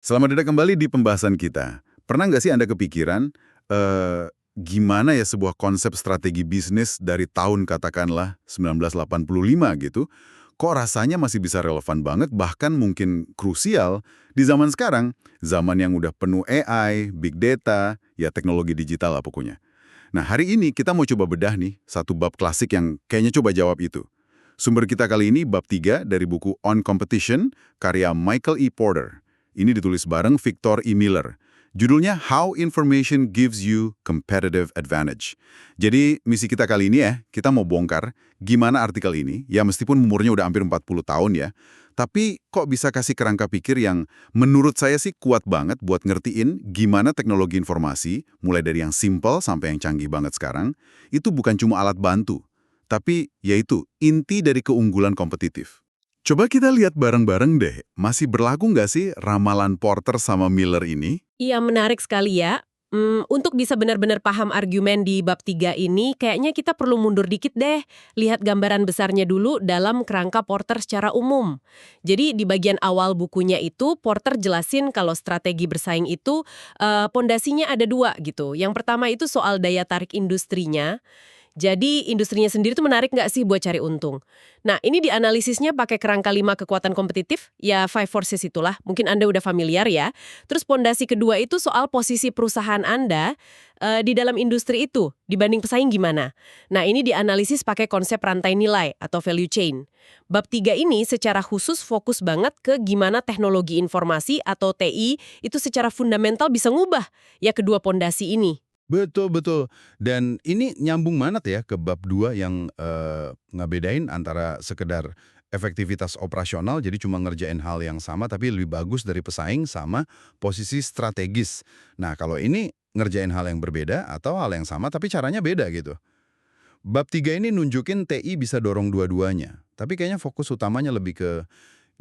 Selamat datang kembali di pembahasan kita. Pernah nggak sih Anda kepikiran, gimana ya sebuah konsep strategi bisnis dari tahun katakanlah 1985 gitu, kok rasanya masih bisa relevan banget, bahkan mungkin krusial di zaman sekarang, zaman yang udah penuh AI, big data, ya teknologi digital lah pokoknya. Nah, hari ini kita mau coba bedah nih satu bab klasik yang kayaknya coba jawab itu. Sumber kita kali ini bab 3 dari buku On Competition, karya Michael E. Porter. Ini ditulis bareng Victor E. Miller. Judulnya How Information Gives You Competitive Advantage. Jadi misi kita kali ini ya, kita mau bongkar gimana artikel ini, ya meskipun umurnya udah hampir 40 tahun ya, tapi kok bisa kasih kerangka pikir yang menurut saya sih kuat banget buat ngertiin gimana teknologi informasi, mulai dari yang simple sampai yang canggih banget sekarang, itu bukan cuma alat bantu, tapi yaitu inti dari keunggulan kompetitif. Coba kita lihat bareng-bareng deh, masih berlaku nggak sih ramalan Porter sama Miller ini? Iya, menarik sekali ya. Untuk bisa benar-benar paham argumen di bab 3 ini, kayaknya kita perlu mundur dikit deh. Lihat gambaran besarnya dulu dalam kerangka Porter secara umum. Jadi di bagian awal bukunya itu, Porter jelasin kalau strategi bersaing itu pondasinya ada dua gitu. Yang pertama itu soal daya tarik industrinya. Jadi industrinya sendiri tuh menarik nggak sih buat cari untung? Nah, ini dianalisisnya pakai kerangka 5 kekuatan kompetitif, ya five forces itulah, mungkin Anda udah familiar ya. Terus pondasi kedua itu soal posisi perusahaan Anda di dalam industri itu, dibanding pesaing gimana. Nah, ini dianalisis pakai konsep rantai nilai atau value chain. Bab 3 ini secara khusus fokus banget ke gimana teknologi informasi atau TI itu secara fundamental bisa ngubah ya kedua pondasi ini. Betul, betul. Dan ini nyambung banget ya ke bab 2 yang ngebedain antara sekedar efektivitas operasional, jadi cuma ngerjain hal yang sama tapi lebih bagus dari pesaing sama posisi strategis. Nah, kalau ini ngerjain hal yang berbeda atau hal yang sama tapi caranya beda gitu. Bab 3 ini nunjukin TI bisa dorong dua-duanya. Tapi kayaknya fokus utamanya lebih ke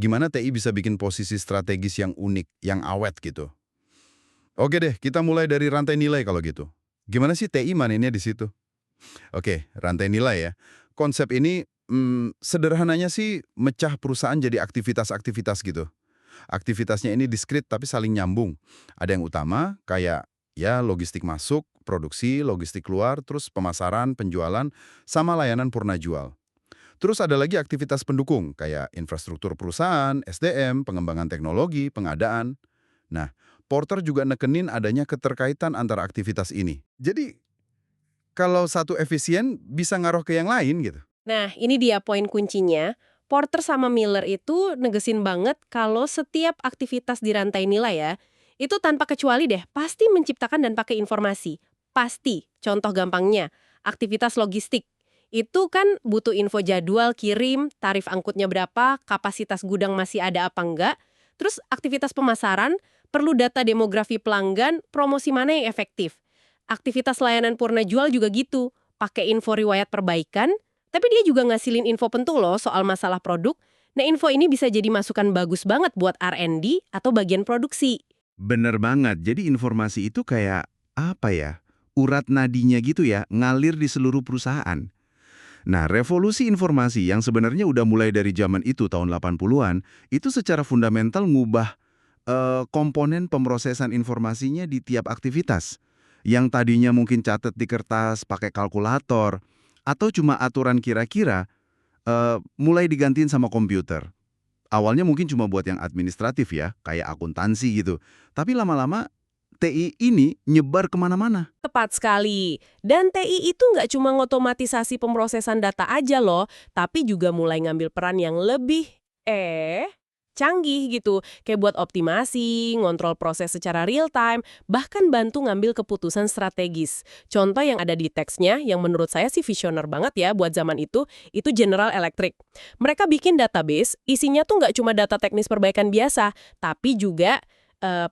gimana TI bisa bikin posisi strategis yang unik, yang awet gitu. Oke deh, kita mulai dari rantai nilai kalau gitu. Gimana sih TI mainnya di situ? Oke, rantai nilai ya. Konsep ini sederhananya sih mecah perusahaan jadi aktivitas-aktivitas gitu. Aktivitasnya ini diskrit tapi saling nyambung. Ada yang utama kayak ya logistik masuk, produksi, logistik keluar, terus pemasaran, penjualan, sama layanan purna jual. Terus ada lagi aktivitas pendukung kayak infrastruktur perusahaan, SDM, pengembangan teknologi, pengadaan. Nah, Porter juga nekenin adanya keterkaitan antara aktivitas ini. Jadi, kalau satu efisien bisa ngaruh ke yang lain gitu. Nah, ini dia poin kuncinya. Porter sama Miller itu negesin banget kalau setiap aktivitas di rantai nilai ya, itu tanpa kecuali deh, pasti menciptakan dan pakai informasi. Pasti. Contoh gampangnya, aktivitas logistik. Itu kan butuh info jadwal, kirim, tarif angkutnya berapa, kapasitas gudang masih ada apa enggak. Terus aktivitas pemasaran, perlu data demografi pelanggan, promosi mana yang efektif. Aktivitas layanan purna jual juga gitu, pakai info riwayat perbaikan, tapi dia juga ngasilin info penting loh soal masalah produk. Nah, info ini bisa jadi masukan bagus banget buat R&D atau bagian produksi. Bener banget, jadi informasi itu kayak, apa ya, urat nadinya gitu ya, ngalir di seluruh perusahaan. Nah, revolusi informasi yang sebenarnya udah mulai dari zaman itu, tahun 80-an, itu secara fundamental ngubah komponen pemrosesan informasinya di tiap aktivitas. Yang tadinya mungkin catat di kertas, pakai kalkulator, atau cuma aturan kira-kira, mulai digantiin sama komputer. Awalnya mungkin cuma buat yang administratif ya, kayak akuntansi gitu. Tapi lama-lama TI ini nyebar kemana-mana. Tepat sekali. Dan TI itu nggak cuma ngotomatisasi pemrosesan data aja loh, tapi juga mulai ngambil peran yang lebih, canggih gitu. Kayak buat optimasi, ngontrol proses secara real time, bahkan bantu ngambil keputusan strategis. Contoh yang ada di teksnya, yang menurut saya sih visioner banget ya buat zaman itu General Electric. Mereka bikin database, isinya tuh nggak cuma data teknis perbaikan biasa, tapi juga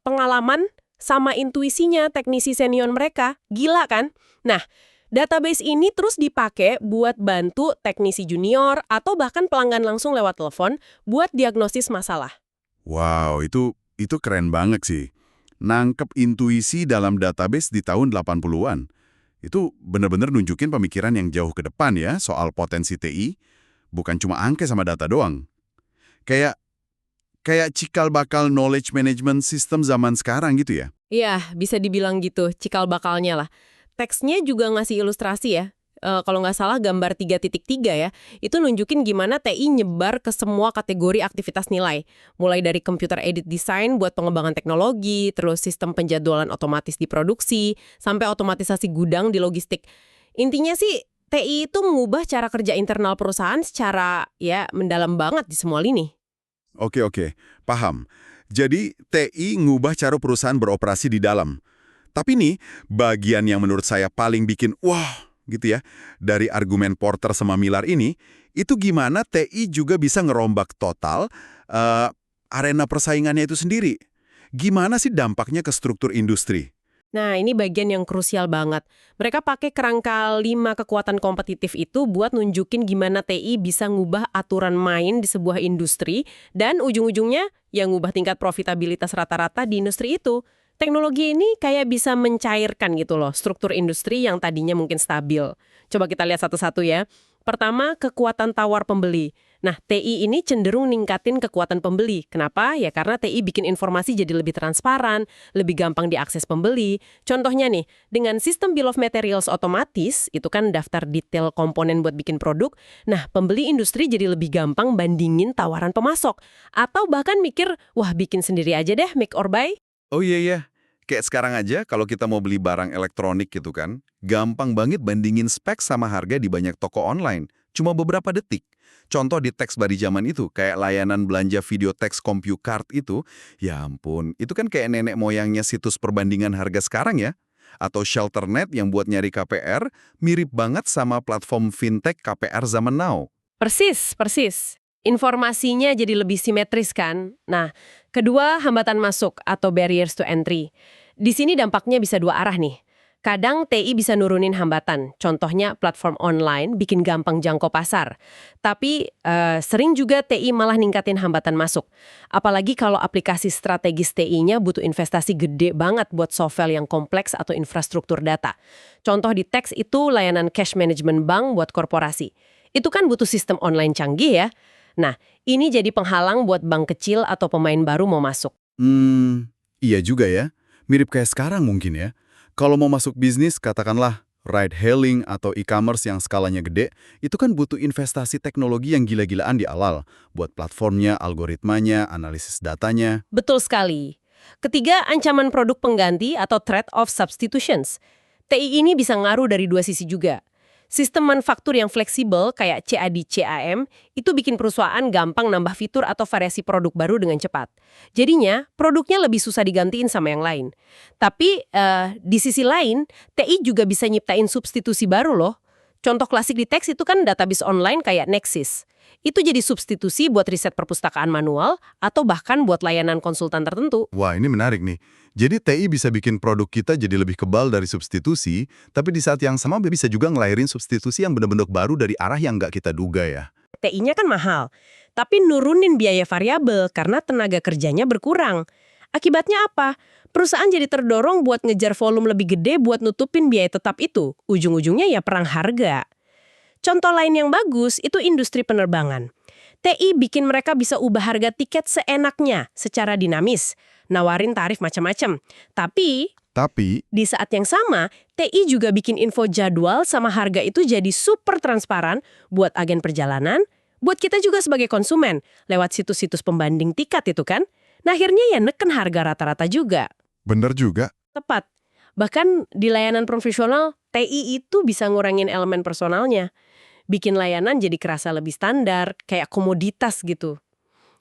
pengalaman sama intuisinya teknisi senior mereka. Gila kan? Nah, database ini terus dipakai buat bantu teknisi junior atau bahkan pelanggan langsung lewat telepon buat diagnosis masalah. Wow, itu keren banget sih. Nangkep intuisi dalam database di tahun 80-an. Itu bener-bener nunjukin pemikiran yang jauh ke depan ya soal potensi TI, bukan cuma angka sama data doang. Kayak Kayak cikal bakal knowledge management system zaman sekarang gitu ya? Iya, bisa dibilang gitu, cikal bakalnya lah. Teksnya juga ngasih ilustrasi ya. Kalau nggak salah gambar 3.3 ya, itu nunjukin gimana TI nyebar ke semua kategori aktivitas nilai. Mulai dari computer aided design buat pengembangan teknologi, terus sistem penjadwalan otomatis di produksi, sampai otomatisasi gudang di logistik. Intinya sih, TI itu mengubah cara kerja internal perusahaan secara ya mendalam banget di semua lini. Oke, paham. Jadi TI ngubah cara perusahaan beroperasi di dalam. Tapi nih, bagian yang menurut saya paling bikin wah gitu ya, dari argumen Porter sama Miller ini, itu gimana TI juga bisa ngerombak total arena persaingannya itu sendiri. Gimana sih dampaknya ke struktur industri? Nah, ini bagian yang krusial banget. Mereka pakai kerangka 5 kekuatan kompetitif itu buat nunjukin gimana TI bisa ngubah aturan main di sebuah industri dan ujung-ujungnya yang ngubah tingkat profitabilitas rata-rata di industri itu. Teknologi ini kayak bisa mencairkan gitu loh struktur industri yang tadinya mungkin stabil. Coba kita lihat satu-satu ya. Pertama, kekuatan tawar pembeli. Nah, TI ini cenderung ningkatin kekuatan pembeli. Kenapa? Ya karena TI bikin informasi jadi lebih transparan, lebih gampang diakses pembeli. Contohnya nih, dengan sistem bill of materials otomatis, itu kan daftar detail komponen buat bikin produk, nah pembeli industri jadi lebih gampang bandingin tawaran pemasok. Atau bahkan mikir, wah bikin sendiri aja deh, make or buy. Oh iya. Kayak sekarang aja kalau kita mau beli barang elektronik gitu kan, gampang banget bandingin spek sama harga di banyak toko online. Cuma beberapa detik. Contoh di teks bari zaman itu, kayak layanan belanja video teks CompuCard itu, ya ampun, itu kan kayak nenek moyangnya situs perbandingan harga sekarang ya. Atau Shelternet yang buat nyari KPR, mirip banget sama platform fintech KPR zaman now. Persis. Informasinya jadi lebih simetris kan? Nah, kedua, hambatan masuk atau barriers to entry. Di sini dampaknya bisa dua arah nih. Kadang TI bisa nurunin hambatan, contohnya platform online bikin gampang jangkau pasar. Tapi sering juga TI malah ningkatin hambatan masuk. Apalagi kalau aplikasi strategis TI-nya butuh investasi gede banget buat software yang kompleks atau infrastruktur data. Contoh di teks itu layanan cash management bank buat korporasi. Itu kan butuh sistem online canggih ya. Nah, ini jadi penghalang buat bank kecil atau pemain baru mau masuk. Iya juga ya. Mirip kayak sekarang mungkin ya. Kalau mau masuk bisnis, katakanlah ride-hailing atau e-commerce yang skalanya gede, itu kan butuh investasi teknologi yang gila-gilaan di awal. Buat platformnya, algoritmanya, analisis datanya. Betul sekali. Ketiga, ancaman produk pengganti atau threat of substitutions. TI ini bisa ngaruh dari dua sisi juga. Sistem manufaktur yang fleksibel kayak CAD/CAM itu bikin perusahaan gampang nambah fitur atau variasi produk baru dengan cepat. Jadinya, produknya lebih susah digantiin sama yang lain. Tapi, di sisi lain, TI juga bisa nyiptain substitusi baru loh. Contoh klasik di teks itu kan database online kayak Nexis. Itu jadi substitusi buat riset perpustakaan manual atau bahkan buat layanan konsultan tertentu. Wah, ini menarik nih. Jadi TI bisa bikin produk kita jadi lebih kebal dari substitusi, tapi di saat yang sama bisa juga ngelahirin substitusi yang benar-benar baru dari arah yang nggak kita duga ya. TI-nya kan mahal, tapi nurunin biaya variabel karena tenaga kerjanya berkurang. Akibatnya apa? Perusahaan jadi terdorong buat ngejar volume lebih gede buat nutupin biaya tetap itu. Ujung-ujungnya ya perang harga. Contoh lain yang bagus itu industri penerbangan. TI bikin mereka bisa ubah harga tiket seenaknya, secara dinamis, nawarin tarif macam-macam. Tapi, di saat yang sama, TI juga bikin info jadwal sama harga itu jadi super transparan buat agen perjalanan, buat kita juga sebagai konsumen, lewat situs-situs pembanding tiket itu kan. Nah akhirnya ya neken harga rata-rata juga. Bener juga. Tepat. Bahkan di layanan profesional, TI itu bisa ngurangin elemen personalnya. Bikin layanan jadi kerasa lebih standar, kayak komoditas gitu.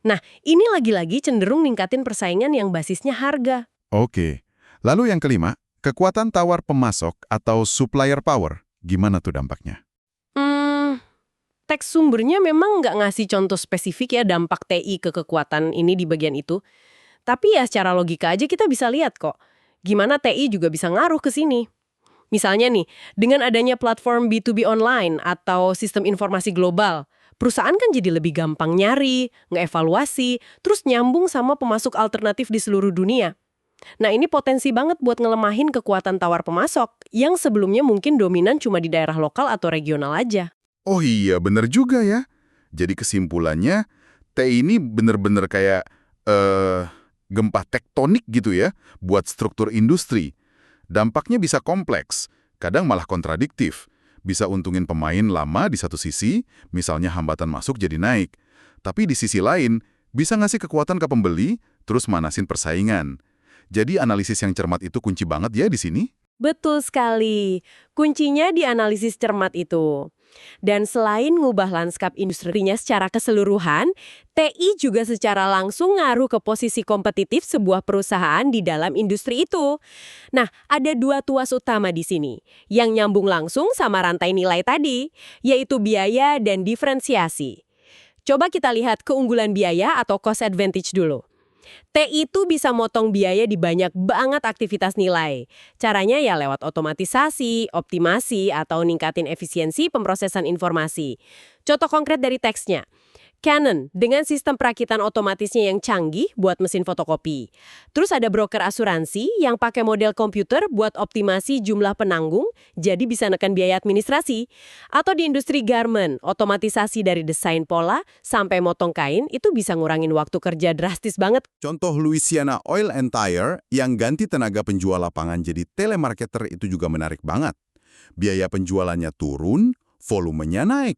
Nah, ini lagi-lagi cenderung ningkatin persaingan yang basisnya harga. Oke. Lalu yang kelima, kekuatan tawar pemasok atau supplier power. Gimana tuh dampaknya? Teks sumbernya memang nggak ngasih contoh spesifik ya dampak TI ke kekuatan ini di bagian itu. Tapi ya secara logika aja kita bisa lihat kok, gimana TI juga bisa ngaruh ke sini. Misalnya nih, dengan adanya platform B2B online atau sistem informasi global, perusahaan kan jadi lebih gampang nyari, ngeevaluasi, terus nyambung sama pemasok alternatif di seluruh dunia. Nah ini potensi banget buat ngelemahin kekuatan tawar pemasok yang sebelumnya mungkin dominan cuma di daerah lokal atau regional aja. Oh iya, bener juga ya. Jadi kesimpulannya, TI ini bener-bener kayak gempa tektonik gitu ya, buat struktur industri. Dampaknya bisa kompleks, kadang malah kontradiktif. Bisa untungin pemain lama di satu sisi, misalnya hambatan masuk jadi naik. Tapi di sisi lain, bisa ngasih kekuatan ke pembeli, terus manasin persaingan. Jadi analisis yang cermat itu kunci banget ya di sini. Betul sekali. Kuncinya di analisis cermat itu. Dan selain ngubah lanskap industrinya secara keseluruhan, TI juga secara langsung ngaruh ke posisi kompetitif sebuah perusahaan di dalam industri itu. Nah, ada dua tuas utama di sini, yang nyambung langsung sama rantai nilai tadi, yaitu biaya dan diferensiasi. Coba kita lihat keunggulan biaya atau cost advantage dulu. TI itu bisa motong biaya di banyak banget aktivitas nilai. Caranya ya lewat otomatisasi, optimasi, atau ningkatin efisiensi pemrosesan informasi. Contoh konkret dari teksnya. Canon dengan sistem perakitan otomatisnya yang canggih buat mesin fotokopi. Terus ada broker asuransi yang pakai model komputer buat optimasi jumlah penanggung, jadi bisa nekan biaya administrasi. Atau di industri garment, otomatisasi dari desain pola sampai motong kain itu bisa ngurangin waktu kerja drastis banget. Contoh Louisiana Oil and Tire yang ganti tenaga penjual lapangan jadi telemarketer itu juga menarik banget. Biaya penjualannya turun, volumenya naik.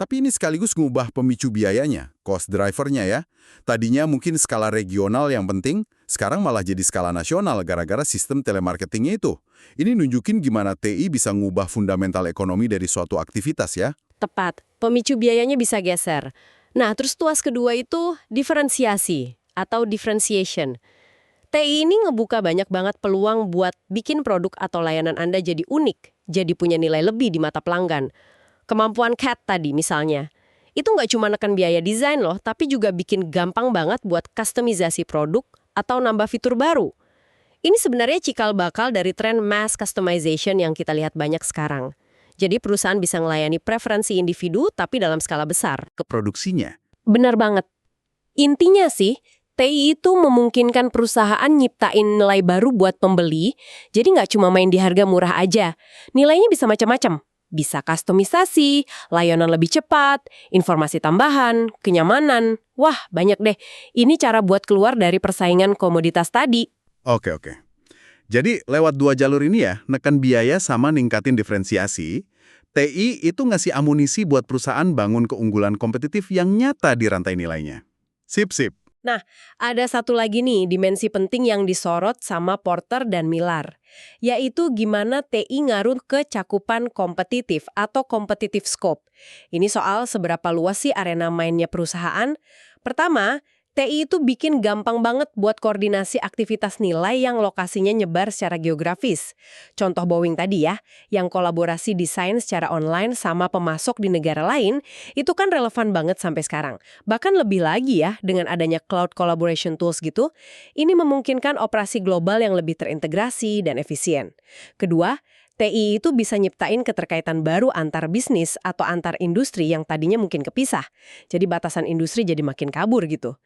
Tapi ini sekaligus ngubah pemicu biayanya, cost drivernya ya. Tadinya mungkin skala regional yang penting, sekarang malah jadi skala nasional gara-gara sistem telemarketingnya itu. Ini nunjukin gimana TI bisa ngubah fundamental ekonomi dari suatu aktivitas ya. Tepat, pemicu biayanya bisa geser. Nah, terus tuas kedua itu diferensiasi atau differentiation. TI ini ngebuka banyak banget peluang buat bikin produk atau layanan Anda jadi unik, jadi punya nilai lebih di mata pelanggan. Kemampuan CAT tadi misalnya, itu nggak cuma neken biaya desain loh, tapi juga bikin gampang banget buat kustomisasi produk atau nambah fitur baru. Ini sebenarnya cikal bakal dari tren mass customization yang kita lihat banyak sekarang. Jadi perusahaan bisa melayani preferensi individu tapi dalam skala besar. Ke produksinya. Benar banget. Intinya sih, TI itu memungkinkan perusahaan nyiptain nilai baru buat pembeli, jadi nggak cuma main di harga murah aja. Nilainya bisa macam-macam. Bisa kustomisasi, layanan lebih cepat, informasi tambahan, kenyamanan. Wah, banyak deh. Ini cara buat keluar dari persaingan komoditas tadi. Oke. Jadi lewat dua jalur ini ya, neken biaya sama ningkatin diferensiasi, TI itu ngasih amunisi buat perusahaan bangun keunggulan kompetitif yang nyata di rantai nilainya. Sip. Nah, ada satu lagi nih dimensi penting yang disorot sama Porter dan Millar, yaitu gimana TI ngaruh ke cakupan kompetitif atau competitive scope. Ini soal seberapa luas sih arena mainnya perusahaan. Pertama, TI itu bikin gampang banget buat koordinasi aktivitas nilai yang lokasinya nyebar secara geografis. Contoh Boeing tadi ya, yang kolaborasi desain secara online sama pemasok di negara lain, itu kan relevan banget sampai sekarang. Bahkan lebih lagi ya, dengan adanya cloud collaboration tools gitu, ini memungkinkan operasi global yang lebih terintegrasi dan efisien. Kedua, TI itu bisa nyiptain keterkaitan baru antar bisnis atau antar industri yang tadinya mungkin kepisah. Jadi batasan industri jadi makin kabur gitu.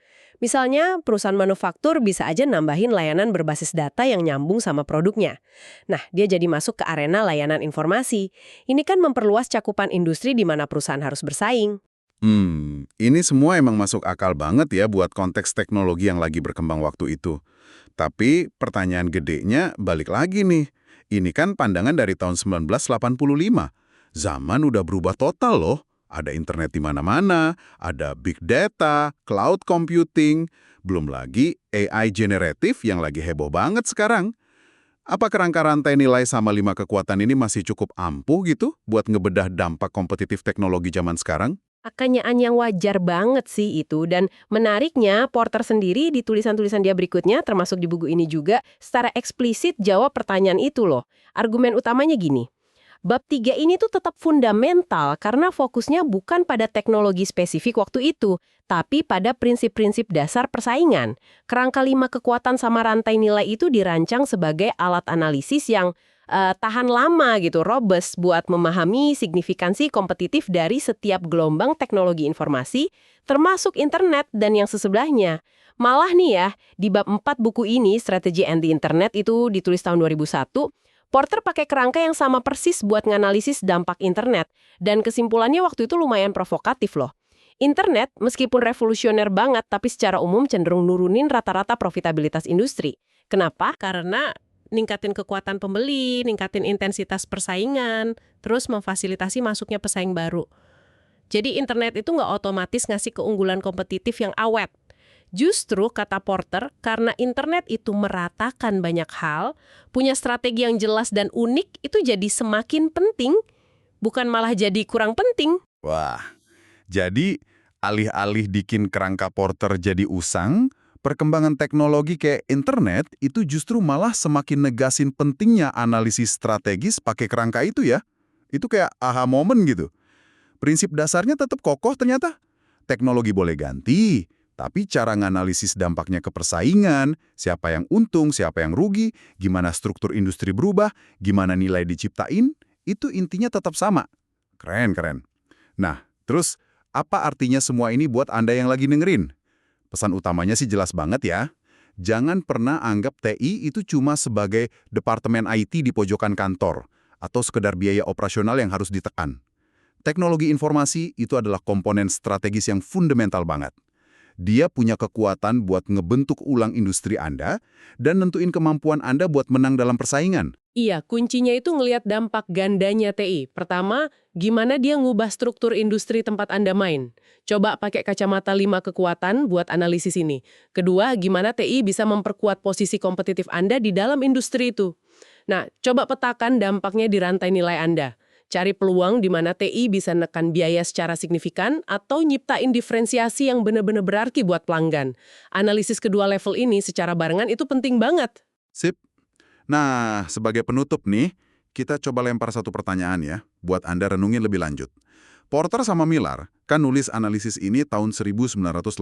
Misalnya, perusahaan manufaktur bisa aja nambahin layanan berbasis data yang nyambung sama produknya. Nah, dia jadi masuk ke arena layanan informasi. Ini kan memperluas cakupan industri di mana perusahaan harus bersaing. Ini semua emang masuk akal banget ya buat konteks teknologi yang lagi berkembang waktu itu. Tapi pertanyaan gedenya balik lagi nih. Ini kan pandangan dari tahun 1985. Zaman udah berubah total loh. Ada internet di mana-mana, ada big data, cloud computing, belum lagi AI generatif yang lagi heboh banget sekarang. Apa kerangka rantai nilai sama 5 kekuatan ini masih cukup ampuh gitu buat ngebedah dampak kompetitif teknologi zaman sekarang? Pertanyaan yang wajar banget sih itu, dan menariknya Porter sendiri di tulisan-tulisan dia berikutnya, termasuk di buku ini juga, secara eksplisit jawab pertanyaan itu loh. Argumen utamanya gini, bab 3 ini tuh tetap fundamental karena fokusnya bukan pada teknologi spesifik waktu itu, tapi pada prinsip-prinsip dasar persaingan. Kerangka 5 kekuatan sama rantai nilai itu dirancang sebagai alat analisis yang tahan lama gitu, robust buat memahami signifikansi kompetitif dari setiap gelombang teknologi informasi, termasuk internet dan yang sesebelahnya. Malah nih ya, di bab 4 buku ini, Strategy and the Internet itu ditulis tahun 2001, Porter pakai kerangka yang sama persis buat nganalisis dampak internet, dan kesimpulannya waktu itu lumayan provokatif loh. Internet meskipun revolusioner banget, tapi secara umum cenderung nurunin rata-rata profitabilitas industri. Kenapa? Karena ningkatin kekuatan pembeli, ningkatin intensitas persaingan, terus memfasilitasi masuknya pesaing baru. Jadi internet itu nggak otomatis ngasih keunggulan kompetitif yang awet. Justru, kata Porter, karena internet itu meratakan banyak hal, punya strategi yang jelas dan unik, itu jadi semakin penting, bukan malah jadi kurang penting. Wah, jadi alih-alih bikin kerangka Porter jadi usang, perkembangan teknologi kayak internet itu justru malah semakin negasin pentingnya analisis strategis pakai kerangka itu ya. Itu kayak aha moment gitu. Prinsip dasarnya tetap kokoh ternyata. Teknologi boleh ganti, tapi cara nganalisis dampaknya ke persaingan, siapa yang untung, siapa yang rugi, gimana struktur industri berubah, gimana nilai diciptain, itu intinya tetap sama. Keren, keren. Nah, terus apa artinya semua ini buat Anda yang lagi dengerin? Pesan utamanya sih jelas banget ya. Jangan pernah anggap TI itu cuma sebagai departemen IT di pojokan kantor, atau sekedar biaya operasional yang harus ditekan. Teknologi informasi itu adalah komponen strategis yang fundamental banget. Dia punya kekuatan buat ngebentuk ulang industri Anda dan nentuin kemampuan Anda buat menang dalam persaingan. Iya, kuncinya itu ngelihat dampak gandanya TI. Pertama, gimana dia ngubah struktur industri tempat Anda main. Coba pakai kacamata 5 kekuatan buat analisis ini. Kedua, gimana TI bisa memperkuat posisi kompetitif Anda di dalam industri itu. Nah, coba petakan dampaknya di rantai nilai Anda. Cari peluang di mana TI bisa nekan biaya secara signifikan atau nyiptain diferensiasi yang benar-benar berarti buat pelanggan. Analisis kedua level ini secara barengan itu penting banget. Sip. Nah, sebagai penutup nih, kita coba lempar satu pertanyaan ya, buat Anda renungin lebih lanjut. Porter sama Miller kan nulis analisis ini tahun 1985.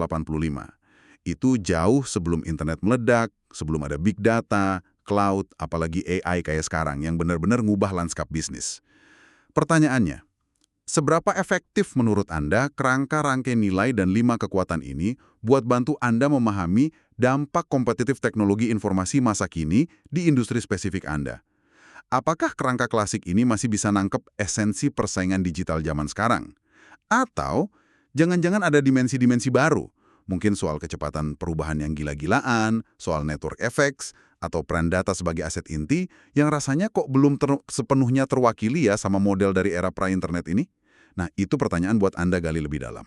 Itu jauh sebelum internet meledak, sebelum ada big data, cloud, apalagi AI kayak sekarang yang benar-benar ngubah lanskap bisnis. Pertanyaannya, seberapa efektif menurut Anda kerangka rangkai nilai dan 5 kekuatan ini buat bantu Anda memahami dampak kompetitif teknologi informasi masa kini di industri spesifik Anda? Apakah kerangka klasik ini masih bisa nangkep esensi persaingan digital zaman sekarang? Atau jangan-jangan ada dimensi-dimensi baru? Mungkin soal kecepatan perubahan yang gila-gilaan, soal network effects, atau peran data sebagai aset inti yang rasanya kok belum sepenuhnya terwakili ya sama model dari era pra-internet ini? Nah, itu pertanyaan buat Anda gali lebih dalam.